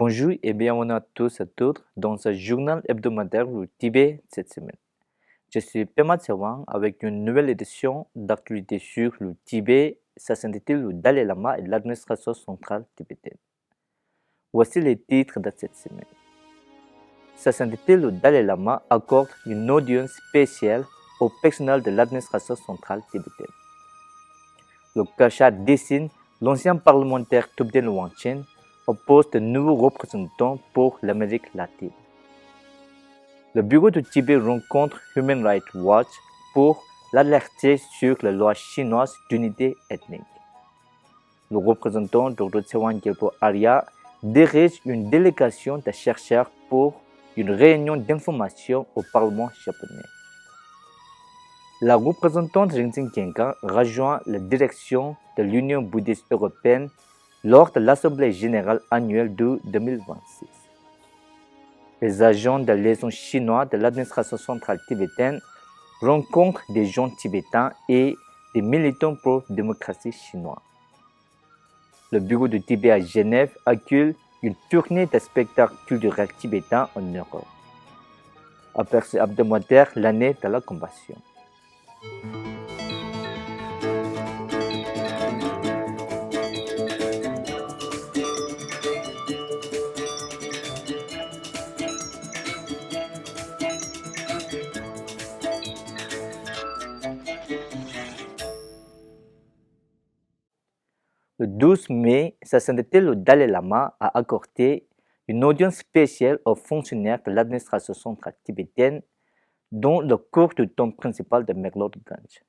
Bonjour et bienvenue à tous et toutes dans ce journal hebdomadaire du Tibet cette semaine. Je suis Pema Tsewang avec une nouvelle édition d'actualité sur le Tibet, sa sainteté, le Dalai Lama et l'administration centrale tibétaine. Voici les titres de cette semaine. Sa sainteté, le Dalai Lama accorde une audience spéciale au personnel de l'administration centrale tibétaine. Le Kasha dessine l'ancien parlementaire Thubten Wangchen au poste de nouveau représentant pour l'Amérique latine. Le bureau de Tibet rencontre Human Rights Watch pour l'alerter sur la loi chinoise d'unité ethnique. Le représentant Dr. Tsewang Gyalpo Arya dirige une délégation de chercheurs pour une réunion d'information au Parlement japonais. La représentante Rinzin Genka rejoint la direction de l'Union bouddhiste européenne lors de l'Assemblée générale annuelle de 2026. Les agents de liaison chinois de l'administration centrale tibétaine rencontrent des jeunes tibétains et des militants pour la démocratie chinois. Le bureau de Tibet à Genève accueille une tournée de spectacles culturels tibétains en Europe. Aperçu hebdomadaire l'année de la compassion. Le 12 mai, Sa Sainteté le Dalai Lama a accordé une audience spéciale aux fonctionnaires de l'administration centrale tibétaine, dont le cours du temple principal de Meglodganj.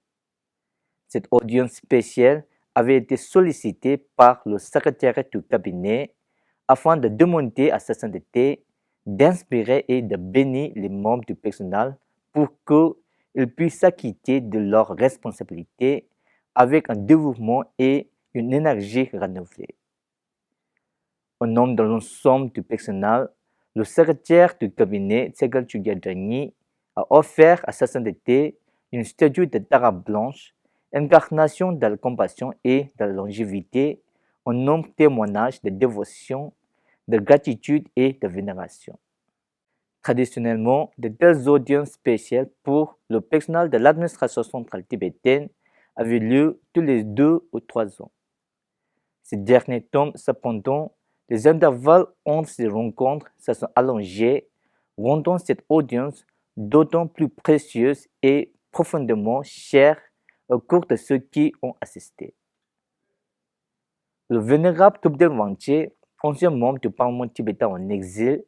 Cette audience spéciale avait été sollicitée par le secrétaire du cabinet afin de demander à Sa Sainteté d'inspirer et de bénir les membres du personnel pour qu'ils puissent s'acquitter de leurs responsabilités avec un dévouement et une énergie renouvelée. Au nom de l'ensemble du personnel, le secrétaire du cabinet, Tsegal Chugyadani, a offert à Sa Sainteté une statue de Tara blanche, incarnation de la compassion et de la longévité, un nom témoignage de dévotion, de gratitude et de vénération. Traditionnellement, de telles audiences spéciales pour le personnel de l'administration centrale tibétaine avaient lieu tous les 2 ou 3 ans. Ces derniers temps, cependant, les intervalles entre ces rencontres se sont allongés, rendant cette audience d'autant plus précieuse et profondément chère au cours de ceux qui ont assisté. Le vénérable Thubten Wangchen, ancien membre du Parlement tibétain en exil,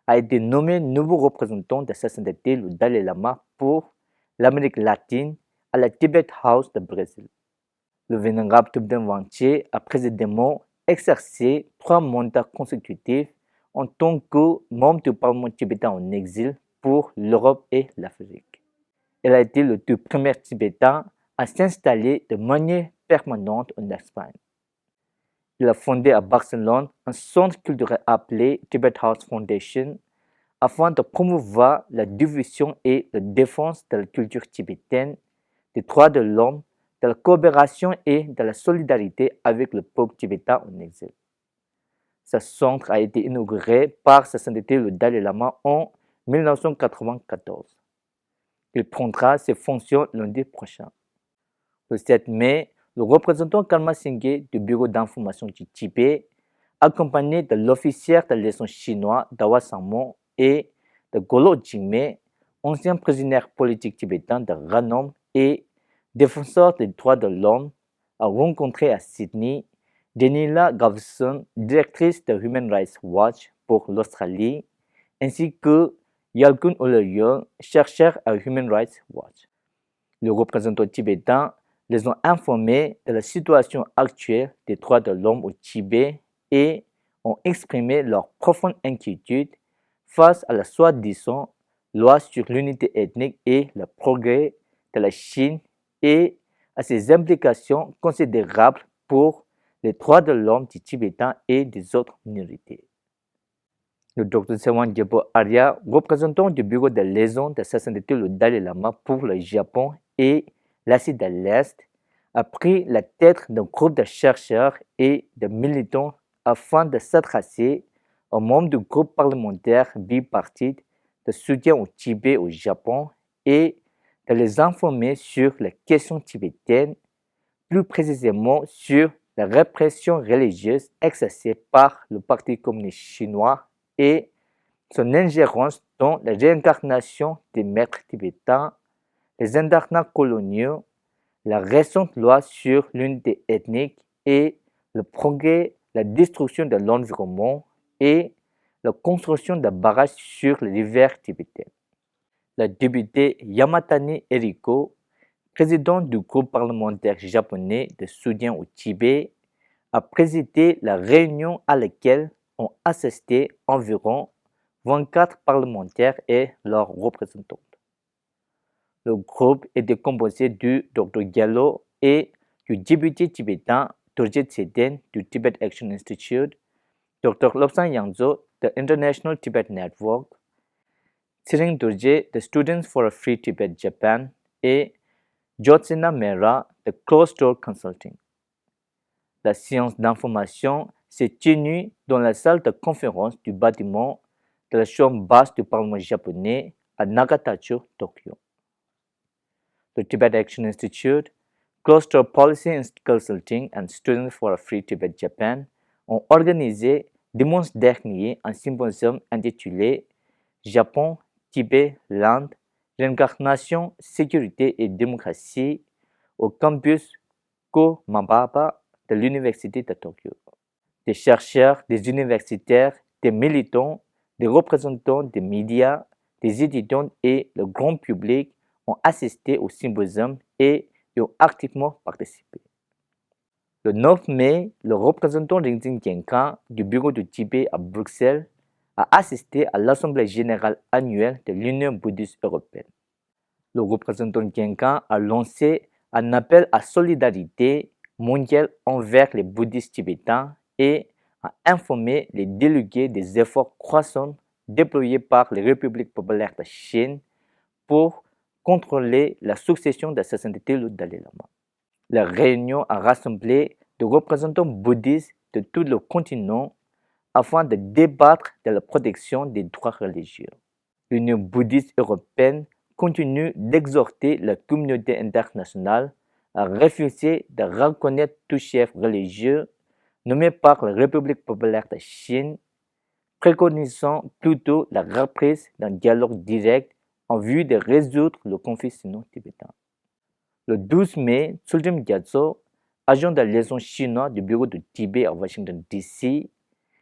a été nommé nouveau représentant de Sa Sainteté le Dalai Lama pour l'Amérique latine à la Tibet House de Brésil. Le vénérable Thubten Wangchen a précédemment exercé 3 mandats consécutifs en tant que membre du Parlement tibétain en exil pour l'Europe et l'Afrique. Il a été le tout premier Tibétain à s'installer de manière permanente en Espagne. Il a fondé à Barcelone un centre culturel appelé Tibet House Foundation afin de promouvoir la diffusion et la défense de la culture tibétaine, des droits de l'homme, de la coopération et de la solidarité avec le peuple tibétain en exil. Ce centre a été inauguré par Sa Sainteté le Dalai Lama en 1994. Il prendra ses fonctions lundi prochain. Le 7 mai, le représentant Kalma Singye du Bureau d'information du Tibet, accompagné de l'officier de liaison chinois Dawa Sangmo et de Golo Jingme, ancien prisonnier politique tibétain de renom et défenseur des droits de l'homme, a rencontré à Sydney Daniela Gavson, directrice de Human Rights Watch pour l'Australie, ainsi que Yalkun Oloyol, chercheur à Human Rights Watch. Les représentants tibétains les ont informés de la situation actuelle des droits de l'homme au Tibet et ont exprimé leur profonde inquiétude face à la soi-disant loi sur l'unité ethnique et le progrès de la Chine et à ses implications considérables pour les droits de l'homme des Tibétains et des autres minorités. Le Dr. Tsewang Gyalpo Arya, représentant du bureau de liaison de Sa Sainteté le Dalai Lama pour le Japon et l'Asie de l'Est, a pris la tête d'un groupe de chercheurs et de militants afin de s'adresser un membre du groupe parlementaire bipartite de soutien au Tibet au Japon et de les informer sur la question tibétaine, plus précisément sur la répression religieuse exercée par le Parti communiste chinois et son ingérence dans la réincarnation des maîtres tibétains, les internats coloniaux, la récente loi sur l'unité ethnique et le progrès, la destruction de l'environnement et la construction de barrages sur les rivières tibétaines. Le député Yamatani Eriko, président du groupe parlementaire japonais de soutien au Tibet, a présidé la réunion à laquelle ont assisté environ 24 parlementaires et leurs représentants. Le groupe était composé du Dr Gallo et du député tibétain Turjit Seden du Tibet Action Institute, Dr Lobsang Yangzo de International Tibet Network, Tsering Dorje de Students for a Free Tibet Japan et Jyotsna Mehra de Closed Door Consulting. La séance d'information s'est tenue dans la salle de conférence du bâtiment de la chambre basse du Parlement japonais à Nagatachoo, Tokyo. The Tibet Action Institute, Closed Door Policy Consulting and Students for a Free Tibet Japan ont organisé dimanche dernier un symposium intitulé Japon, Tibet, l'Inde, réincarnation, sécurité et démocratie au campus Komababa de l'Université de Tokyo. Des chercheurs, des universitaires, des militants, des représentants des médias, des étudiants et le grand public ont assisté au symposium et y ont activement participé. Le 9 mai, le représentant Rinzin Genkan du bureau du Tibet à Bruxelles a assisté à l'Assemblée générale annuelle de l'Union bouddhiste européenne. Le représentant Genkan a lancé un appel à solidarité mondiale envers les bouddhistes tibétains et a informé les délégués des efforts croissants déployés par les républiques populaires de Chine pour contrôler la succession d'assassinats du Dalai Lama. La réunion a rassemblé des représentants bouddhistes de tout le continent afin de débattre de la protection des droits religieux. L'Union bouddhiste européenne continue d'exhorter la communauté internationale à refuser de reconnaître tout chef religieux nommé par la République populaire de Chine, préconisant plutôt la reprise d'un dialogue direct en vue de résoudre le conflit sino-tibétain. Le 12 mai, Tsultrim Gyatso, agent de liaison chinois du bureau du Tibet à Washington, D.C.,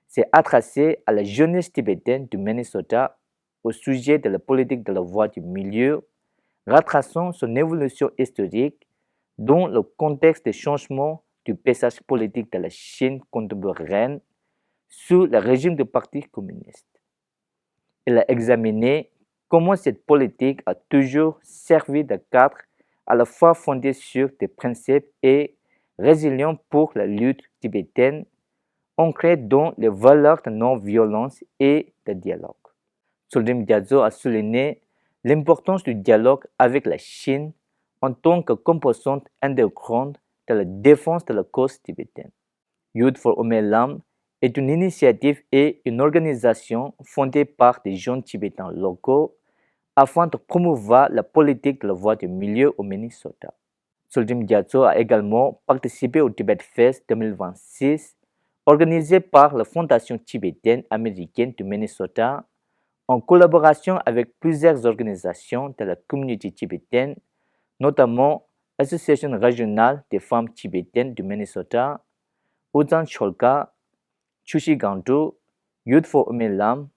s'est adressé à la jeunesse tibétaine du Minnesota au sujet de la politique de la voie du milieu, retraçant son évolution historique dans le contexte des changements du paysage politique de la Chine contemporaine sous le régime du Parti communiste. Il a examiné comment cette politique a toujours servi de cadre à la fois fondé sur des principes et résilient pour la lutte tibétaine, ancrée dans les valeurs de non-violence et de dialogue. Tsultrim Gyatso a souligné l'importance du dialogue avec la Chine en tant que composante intégrante de la défense de la cause tibétaine. Youth for Omelam est une initiative et une organisation fondée par des jeunes tibétains locaux afin de promouvoir la politique de la voie du milieu au Minnesota. Tsultrim Gyatso a également participé au Tibet Fest 2026, organisé par la Fondation tibétaine américaine du Minnesota, en collaboration avec plusieurs organisations de la communauté tibétaine, notamment l'Association régionale des femmes tibétaines du Minnesota, Ozan Cholka, Chushi Gandu, Youth for Omelam,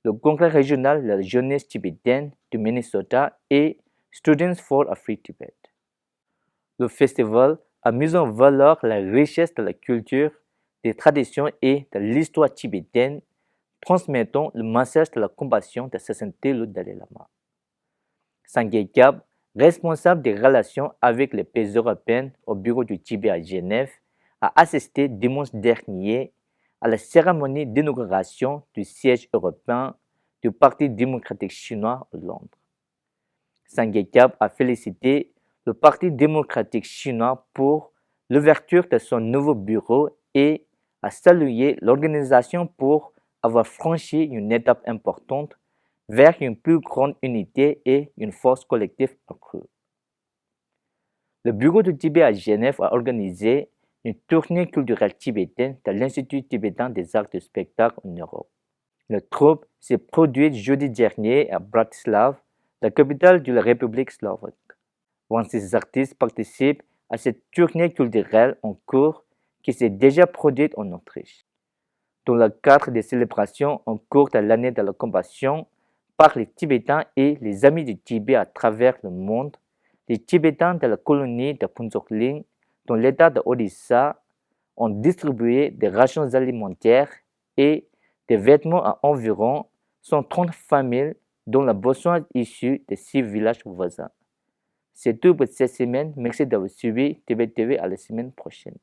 le Congrès régional de la jeunesse tibétaine du Minnesota et Students for a Free Tibet. Le festival a mis en valeur la richesse de la culture, des traditions et de l'histoire tibétaine, transmettant le message de la compassion de sa sainteté le Dalai Lama. Sangye Kyab, responsable des relations avec les pays européens au bureau du Tibet à Genève, a assisté dimanche dernier à la cérémonie d'inauguration du siège européen du Parti démocratique chinois à Londres. Sangye Kyab a félicité le Parti démocratique chinois pour l'ouverture de son nouveau bureau et a salué l'organisation pour avoir franchi une étape importante vers une plus grande unité et une force collective accrue. Le bureau du Tibet à Genève a organisé une tournée culturelle tibétaine dans l'Institut tibétain des arts de spectacle en Europe. La troupe s'est produite jeudi dernier à Bratislava, la capitale de la République slovaque. 26 artistes participent à cette tournée culturelle en cours qui s'est déjà produite en Autriche. Dans le cadre des célébrations en cours de l'année de la compassion par les Tibétains et les amis du Tibet à travers le monde, les Tibétains de la colonie de Phuntsholling, dans l'état de Odisha, ont distribué des rations alimentaires et des vêtements à environ 130 familles dont le besoin issu de 6 villages voisins. C'est tout pour cette semaine. Merci d'avoir suivi Tibet TV. À la semaine prochaine.